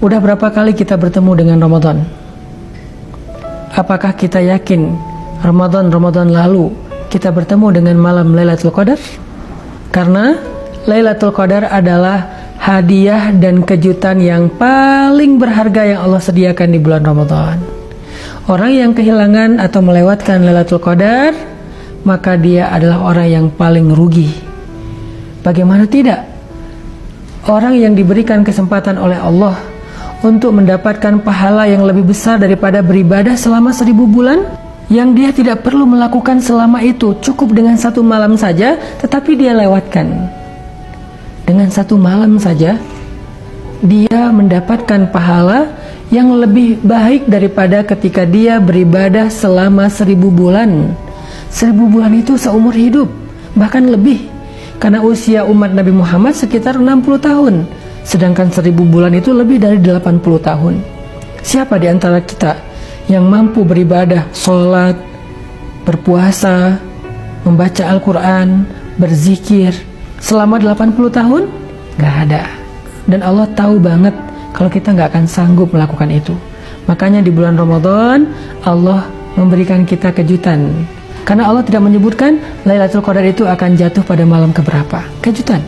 Udah berapa kali kita bertemu dengan Ramadan? Apakah kita yakin Ramadan lalu kita bertemu dengan malam Lailatul Qadar? Karena Lailatul Qadar adalah hadiah dan kejutan yang paling berharga yang Allah sediakan di bulan Ramadan. Orang yang kehilangan atau melewatkan Lailatul Qadar, maka dia adalah orang yang paling rugi. Bagaimana tidak? Orang yang diberikan kesempatan oleh Allah untuk mendapatkan pahala yang lebih besar daripada beribadah selama 1000 bulan, yang dia tidak perlu melakukan selama itu, cukup dengan 1 malam saja, tetapi dia lewatkan. Dengan 1 malam saja, dia mendapatkan pahala yang lebih baik daripada ketika dia beribadah selama 1000 bulan. 1000 bulan itu seumur hidup, bahkan lebih. Karena usia umat Nabi Muhammad sekitar 60 tahun, sedangkan 1000 bulan itu lebih dari 80 tahun. Siapa di antara kita yang mampu beribadah, sholat, berpuasa, membaca Al-Quran, berzikir selama 80 tahun? Gak ada. Dan Allah tahu banget kalau kita gak akan sanggup melakukan itu. Makanya di bulan Ramadan Allah memberikan kita kejutan. Karena Allah tidak menyebutkan Lailatul Qadar itu akan jatuh pada malam keberapa. Kejutan.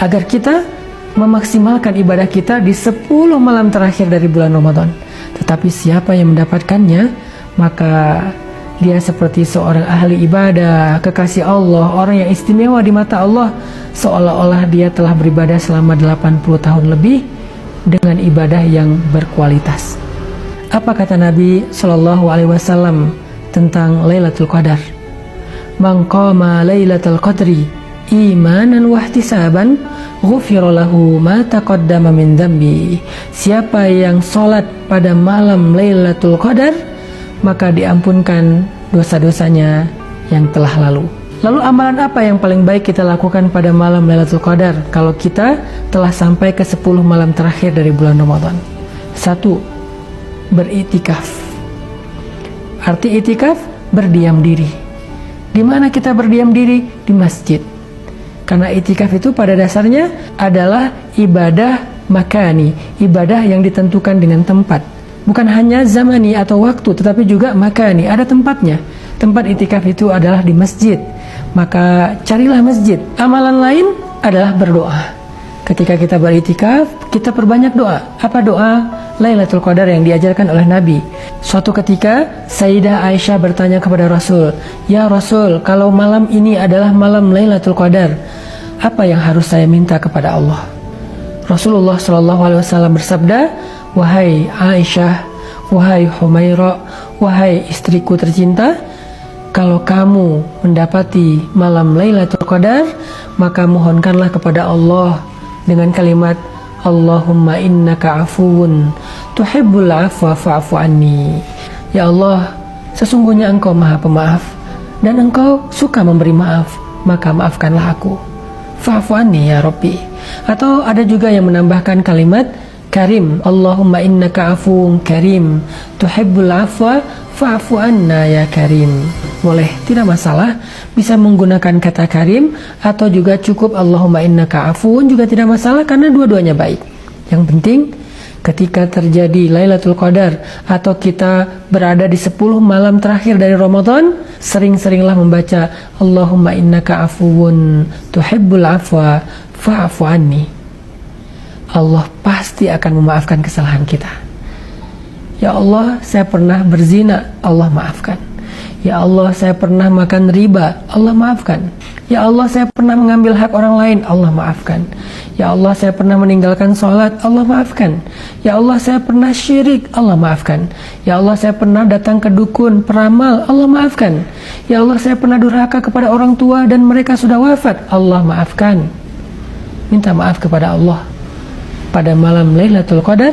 Agar kita memaksimalkan ibadah kita di 10 malam terakhir dari bulan Ramadan. Tetapi siapa yang mendapatkannya, maka dia seperti seorang ahli ibadah, kekasih Allah, orang yang istimewa di mata Allah, seolah-olah dia telah beribadah selama 80 tahun lebih dengan ibadah yang berkualitas. Apa kata Nabi SAW tentang Lailatul Qadar? Man qama Lailatul Qadri imanan wahtisaban ghufira lahu ma taqaddama min dhanbi. Siapa yang sholat pada malam Lailatul Qadar, maka diampunkan dosa-dosanya yang telah lalu. Lalu amalan apa yang paling baik kita lakukan pada malam Lailatul Qadar kalau kita telah sampai ke 10 malam terakhir dari bulan Ramadan? 1. Beritikaf. Arti itikaf, berdiam diri. Di mana kita berdiam diri? Di masjid. Karena itikaf itu pada dasarnya adalah ibadah makani, ibadah yang ditentukan dengan tempat. Bukan hanya zamani atau waktu, tetapi juga makani, ada tempatnya. Tempat itikaf itu adalah di masjid. Maka carilah masjid. Amalan lain adalah berdoa. Ketika kita beritikaf, kita perbanyak doa. Apa doa? Lailatul Qadar yang diajarkan oleh Nabi. Suatu ketika Sayyidah Aisyah bertanya kepada Rasul, "Ya Rasul, kalau malam ini adalah malam Lailatul Qadar, apa yang harus saya minta kepada Allah?" Rasulullah SAW bersabda, "Wahai Aisyah, wahai Humaira, wahai istriku tercinta, kalau kamu mendapati malam Lailatul Qadar, maka mohonkanlah kepada Allah dengan kalimat Allahumma innaka afuwun tuhibbul afwa fa'fu anni." Ya Allah, sesungguhnya Engkau Maha Pemaaf dan Engkau suka memberi maaf, maka maafkanlah aku. Fa'fu anni ya Rabbi. Atau ada juga yang menambahkan kalimat Karim, Allahumma innaka afuwun karim tuhibbul afwa fa'fu anna ya Karim. Boleh, tidak masalah, bisa menggunakan kata Karim atau juga cukup Allahumma innaka afuwun juga tidak masalah, karena dua-duanya baik. Yang penting ketika terjadi Lailatul Qadar atau kita berada di 10 malam terakhir dari Ramadan, sering-seringlah membaca Allahumma innaka afuwun tuhibbul afwa fa'fu anni. Allah pasti akan memaafkan kesalahan kita. Ya Allah, saya pernah berzina, Allah maafkan. Ya Allah, saya pernah makan riba, Allah maafkan. Ya Allah, saya pernah mengambil hak orang lain, Allah maafkan. Ya Allah, saya pernah meninggalkan sholat, Allah maafkan. Ya Allah, saya pernah syirik, Allah maafkan. Ya Allah, saya pernah datang ke dukun, peramal, Allah maafkan. Ya Allah, saya pernah durhaka kepada orang tua dan mereka sudah wafat, Allah maafkan. Minta maaf kepada Allah. Pada malam Lailatul Qadar,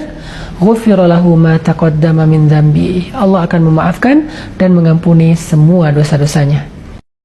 ghufira lahu ma taqaddama min dzambi. Allah akan memaafkan dan mengampuni semua dosa-dosanya.